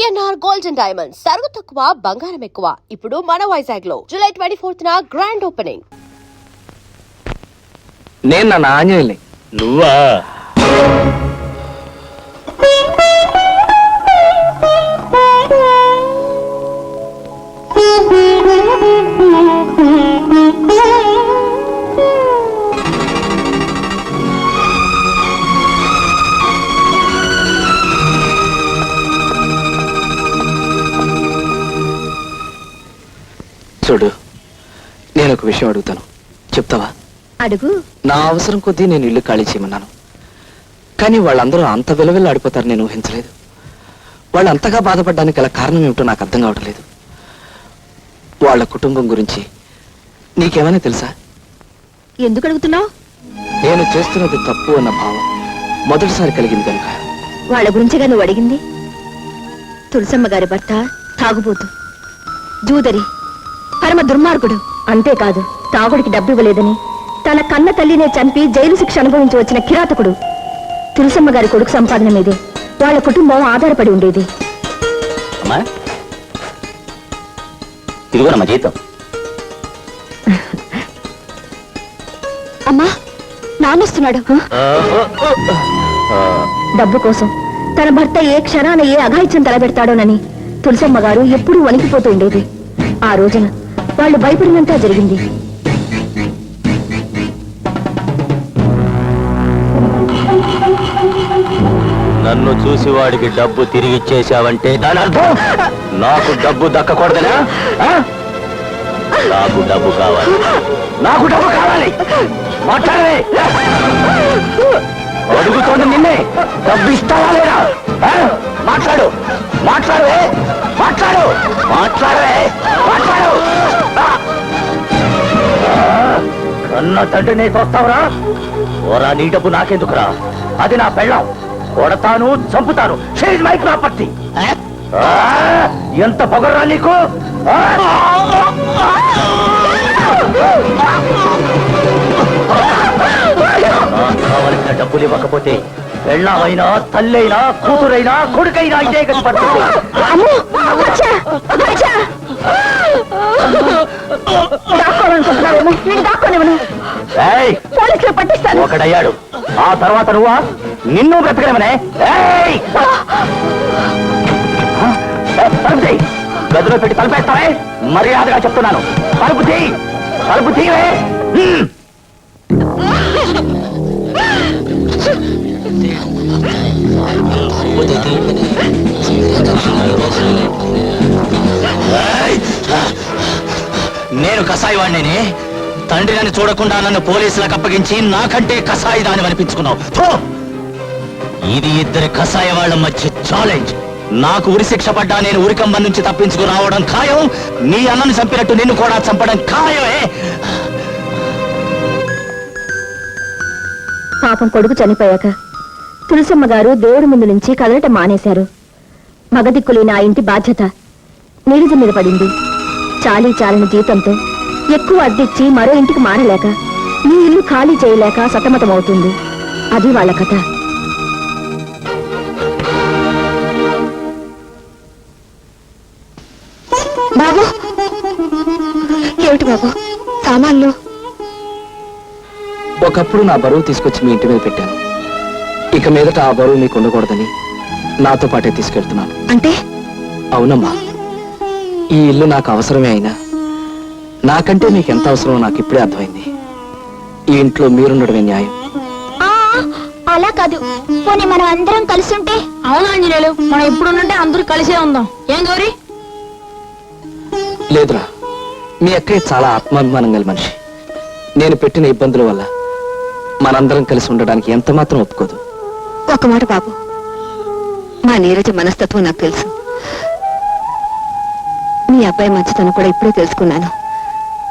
VNR gold and diamonds సరుకు తక్కువ బంగారం ఎక్కువ. ఇప్పుడు మన వైజాగ్ లో జూలై 24న గ్రాండ్ ఓపెనింగ్. నేను నా ఆంజనేయుల్ని. నువ్వా? చూడు, నేను ఒక విషయం అడుగుతాను, చెప్తావా? అడుగు. నా అవసరం కొద్దీ నేను ఇల్లు ఖాళీ చేయమన్నాను, కానీ వాళ్ళందరూ అంత విలువలు ఆడిపోతారు నేను ఊహించలేదు. వాళ్ళు అంతగా బాధపడడానికి గల కారణం ఏమిటో నాకు అర్థం కావట్లేదు. వాళ్ళ కుటుంబం గురించి నీకేమైనా తెలుసా? ఎందుకు అడుగుతున్నావు? నేను చేస్తున్నది తప్పు అన్న భావం మొదటిసారి కలిగింది కనుక. వాళ్ళ గురించిగా నువ్వు అడిగింది? తులసమ్మ గారి భర్త తాగుబోతు, జూదరి, పరమ దుర్మార్గుడు. అంతేకాదు, తాగుడికి డబ్బు ఇవ్వలేదని తన కన్న తల్లినే చంపి జైలు శిక్ష అనుభవించి వచ్చిన కిరాతకుడు. తులసమ్మ గారి కొడుకు సంపాదన మీదే వాళ్ళ కుటుంబం ఆధారపడి ఉండేది. అమ్మా, ఇదిగోనమ్మా జీతం. అమ్మా, నాన్నొస్తున్నాడు. డబ్బు కోసం తన భర్త ఏ క్షణాన ఏ అఘాయిత్యం తలబెడతాడోనని తులసమ్మ గారు ఎప్పుడూ వణికిపోతూ ఉండేది. ఆ రోజున వాళ్ళు భయపడినంతా జరిగింది. నన్ను చూసి వాడికి డబ్బు తిరిగి ఇచ్చేసావంటే దాని అర్థం నాకు డబ్బు దక్కకూడదనా? నాకు డబ్బు కావాలి, నాకు డబ్బు కావాలి. మాట్లాడవే, అడుగుతోంది నిన్నే. డబ్బు ఇస్తావా లేదా? మాట్లాడు, మాట్లాడవే, మాట్లాడు, మాట్లాడవే, మాట్లాడు. కన్న తండ్రినే తోస్తావురా? ఓరా, నీ డబ్బు నాకెందుకురా? అది నా పెళ్ళం. కొడతాను, చంపుతాను. She's my property. ఎంత పొగరా నీకు? కావలసిన డబ్బులు ఇవ్వకపోతే పెళ్ళామైనా, తల్లైనా, కూతురైనా, కొడుకైనా ఇదే గతి పడుతుంది. ఒకడయ్యాడు, ఆ తర్వాత నువ్వా? నిన్ను బ్రతకడమనే. గదిలో పెట్టి తలపేస్తావే? మర్యాదగా చెప్తున్నాను, తలుపు తీ, తలుపు తీవే. నేను కసాయి వాడిని. తండ్రి నన్ను చూడకుండా నన్ను పోలీసులకు అప్పగించి నాకంటే కసాయి దాన్ని అనిపించుకున్నావు. ఇది ఇద్దరి కసాయ వాళ్ళ మధ్య ఛాలెంజ్. నాకు ఉరి శిక్ష పడ్డా నేను ఉరికంబం నుంచి తప్పించుకు రావడం ఖాయం. నీ అన్నను చంపినట్టు నిన్ను కూడా చంపడం ఖాయమే. పాపం కొడుకు చనిపోయాక తులసమ్మ గారు దేవుడి ముందు నుంచి కదలటం మానేశారు. మగదిక్కులేని ఆ ఇంటి బాధ్యత నీరజ మీద పడింది. చాలీ చాలని జీతంతో ఎక్కువ అద్దెచ్చి మరో ఇంటికి మారలేక నీ ఇల్లు ఖాళీ చేయలేక సతమతమవుతుంది. అది వాళ్ళ కథ. బాబు, ఏమిటి బాబు సామాన్లు? ఒకప్పుడు నా బరువు తీసుకొచ్చి మీ ఇంటి మీద పెట్టాను. ఇక మీదట ఆ బరువు మీకు ఉండకూడదని నాతో పాటే తీసుకెళ్తున్నాను. అంటే? అవునమ్మా, ఈ ఇల్లు నాకు అవసరమే అయినా నాకంటే మీకు ఎంత అవసరమో నాకు ఇప్పుడే అర్థమైంది. ఈ ఇంట్లో మీరుండడమే న్యాయం. అలా కాదు, పోనీ మనం అందరం కలిసి ఉంటే? అవును ఆంజనేయులు, మనం ఎప్పుడున్నంటే అందరూ కలిసే ఉందాం. ఏం గౌరీ? లేదురా, మీ అక్కయ్య చాలా ఆత్మాభిమానం గల మనిషి. నేను పెట్టిన ఇబ్బందుల వల్ల మనందరం కలిసి ఉండడానికి ఎంత మాత్రం ఒప్పుకోదు. ఒక మాట బాబు, మా నీరజ మనస్తత్వం నాకు తెలుసు. మీ అబ్బాయి మంచితనం కూడా ఇప్పుడే తెలుసుకున్నాను.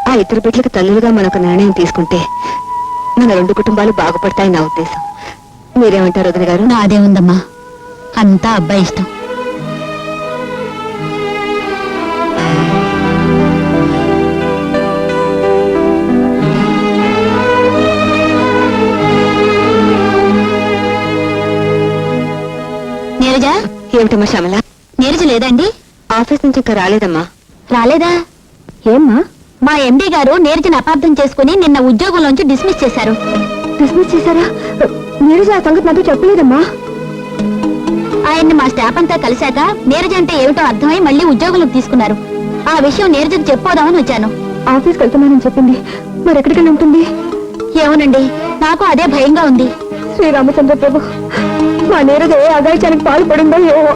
ఆ ఇద్దరు బిడ్డలకు తల్లులుగా మనొక నిర్ణయం తీసుకుంటే మన రెండు కుటుంబాలు బాగుపడతాయి నా ఉద్దేశం. మీరేమంటారు వదిన గారు? నాదే ఉందమ్మా, అంతా అబ్బాయి ఇష్టం. నీరజ, ఏమిటమ్మా శ్యామల, నీరజ లేదండి? ఆఫీస్ నుంచి ఇంకా రాలేదమ్మా. రాలేదా? ఏమ్మా? మా ఎండీ గారు నీరజను అపార్థం చేసుకుని నిన్న ఉద్యోగంలోంచి డిస్మిస్ చేశారు. డిస్మిస్ చేశారా? నీరజ ఆ సంగతి నాతో చెప్పలేదమ్మా. ఆయన్ని మా స్టాఫ్ అంతా కలిశాక నీరజ అంటే ఏమిటో అర్థమై మళ్ళీ ఉద్యోగంలోకి తీసుకున్నారు. ఆ విషయం నీరజకు చెప్పోదామని వచ్చాను. ఆఫీస్కి వెళ్తున్నానని చెప్పింది, మరి ఎక్కడికి ఉంటుంది? ఏమోనండి, నాకు అదే భయంగా ఉంది. శ్రీరామచంద్ర ప్రభు, మా నీరజ ఏ అగాయిచానికి పాల్పడిందో ఏమో.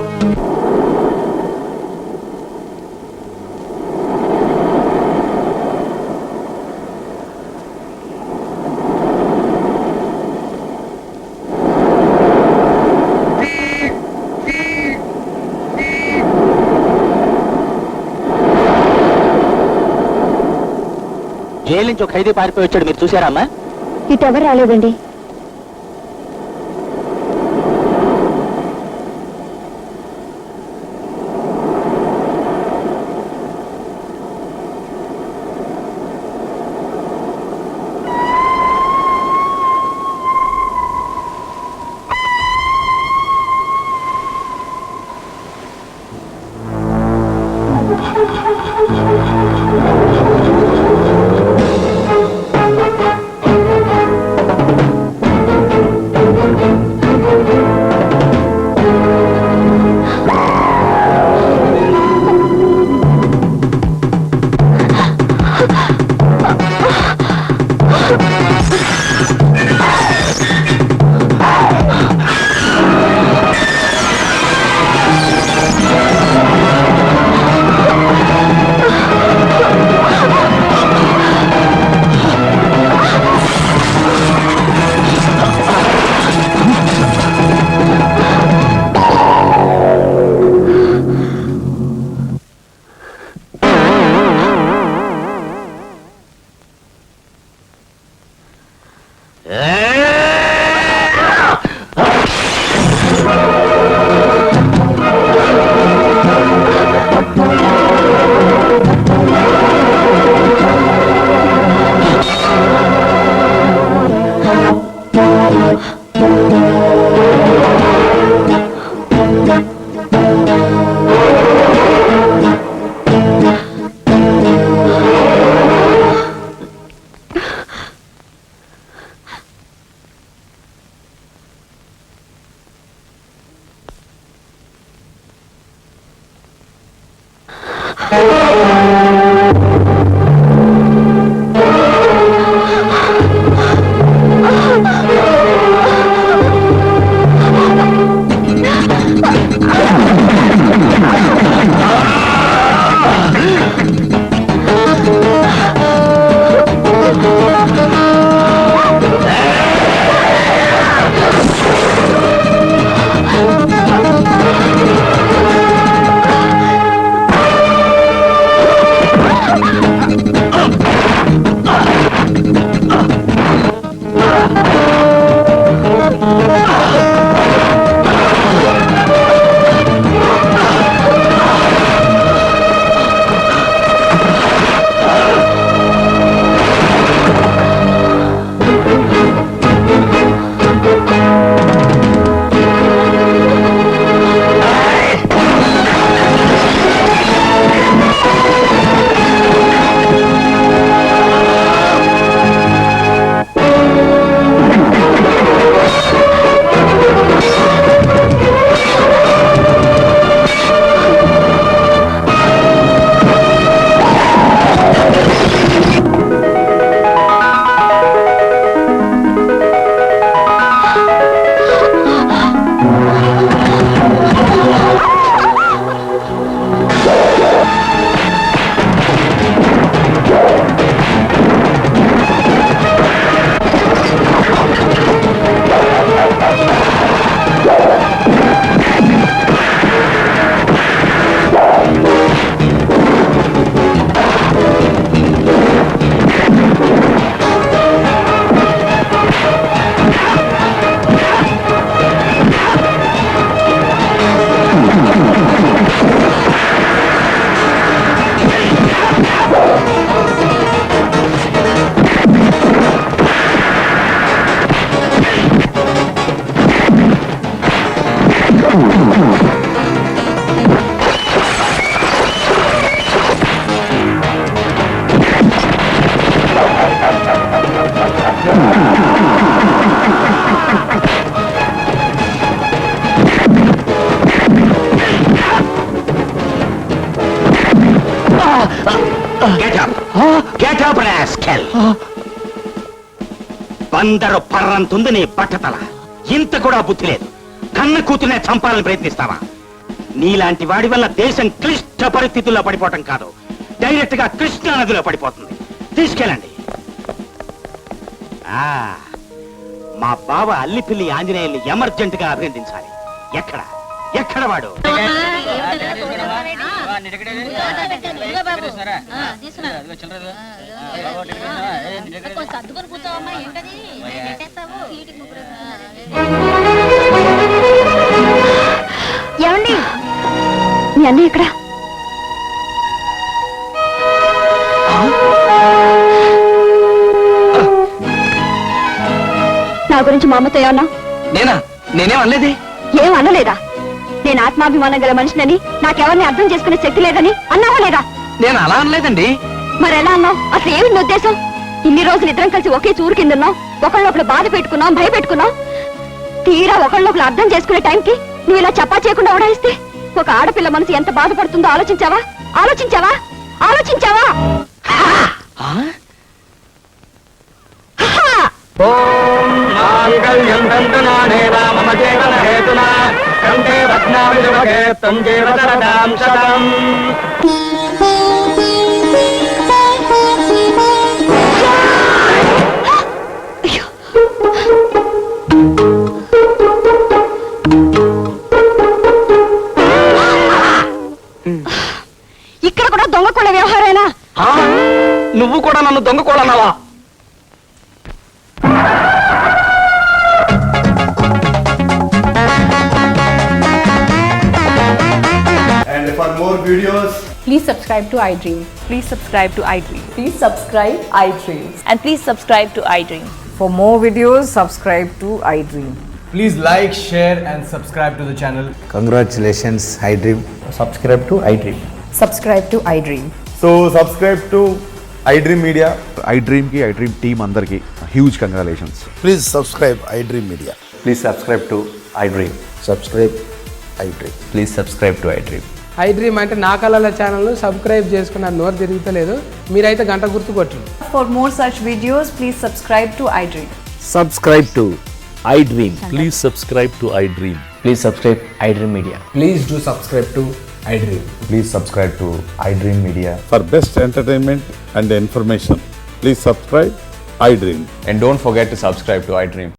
జైలు నుంచి ఒక ఖైదీ పారిపోయి వచ్చాడు, మీరు చూసారా అమ్మా? ఇటు ఎవరు రాలేదండి. Get up, rascal. బందరు పర్రంతుంది నీ బట్టతల. ఇంత కూడా బుద్ధి లేదు. కన్న కూతురునే చంపాలని ప్రయత్నిస్తావా? నీలాంటి వాడి వల్ల దేశం క్లిష్ట పరిస్థితుల్లో పడిపోవటం కాదు, డైరెక్ట్ గా కృష్ణా నదిలో పడిపోతుంది. తీసుకెళ్ళండి. మా బావ అల్లిపిల్లి ఆంజనేయుల్ని ఎమర్జెంట్ గా అభినందించాలి. ఎక్కడ ఎక్కడ వాడు? ఏమండి మీ అన్నయ్య ఇక్కడ? నా గురించి మా అమ్మతో ఏమన్నా? నేనేం అనలేదే. ఏం అనలేదా? నేను ఆత్మాభిమానం గల మనిషినని, నాకెవరిని అర్థం చేసుకునే శక్తి లేదని అన్నావా లేదా? నేను అలా అనలేదండి. మరి ఎలా అన్నావు? అసలు ఏమి నీ ఉద్దేశం? ఇన్ని రోజులు ఇద్దరం కలిసి ఒకే చూరు కింద ఉన్నాం, ఒకళ్ళొకళ్ళు బాధ పెట్టుకున్నాం, భయపెట్టుకున్నాం. తీరా ఒకళ్ళొకళ్ళు అర్థం చేసుకునే టైంకి నువ్వు ఇలా చప్పా చేయకుండా ఉడాయిస్తే ఒక ఆడపిల్ల మనసు ఎంత బాధపడుతుందో ఆలోచించావా? ఆలోచించావా? ఆలోచించావా? ఇక్కడ కూడా దొంగ కూడా వ్యవహారేనా? నువ్వు కూడా నన్ను దొంగకోడన్నావా? And for more videos, Please subscribe to iDream. Please subscribe to iDream. Please subscribe iDream. And please subscribe to iDream. For more videos, subscribe to iDream. please like, share, and subscribe to the channel. Congratulations, iDream. Subscribe to iDream. Subscribe to iDream. So subscribe to iDream Media. iDream team andarki huge congratulations. Please subscribe iDream Media. Please subscribe to iDream. Subscribe iDream. Please subscribe to iDream. iDream అంటే నా కళల ఛానల్ను subscribe చేసుకున్న నోరు తిరుగుతలేదు. మీరైతే గంట గుర్తు కొట్టండి. For more such videos, please subscribe to iDream. Subscribe to iDream. Please subscribe to iDream. Please subscribe iDream Media. Please do subscribe to iDream. Please subscribe to iDream Media. For best entertainment and information, please subscribe iDream. And don't forget to subscribe to iDream.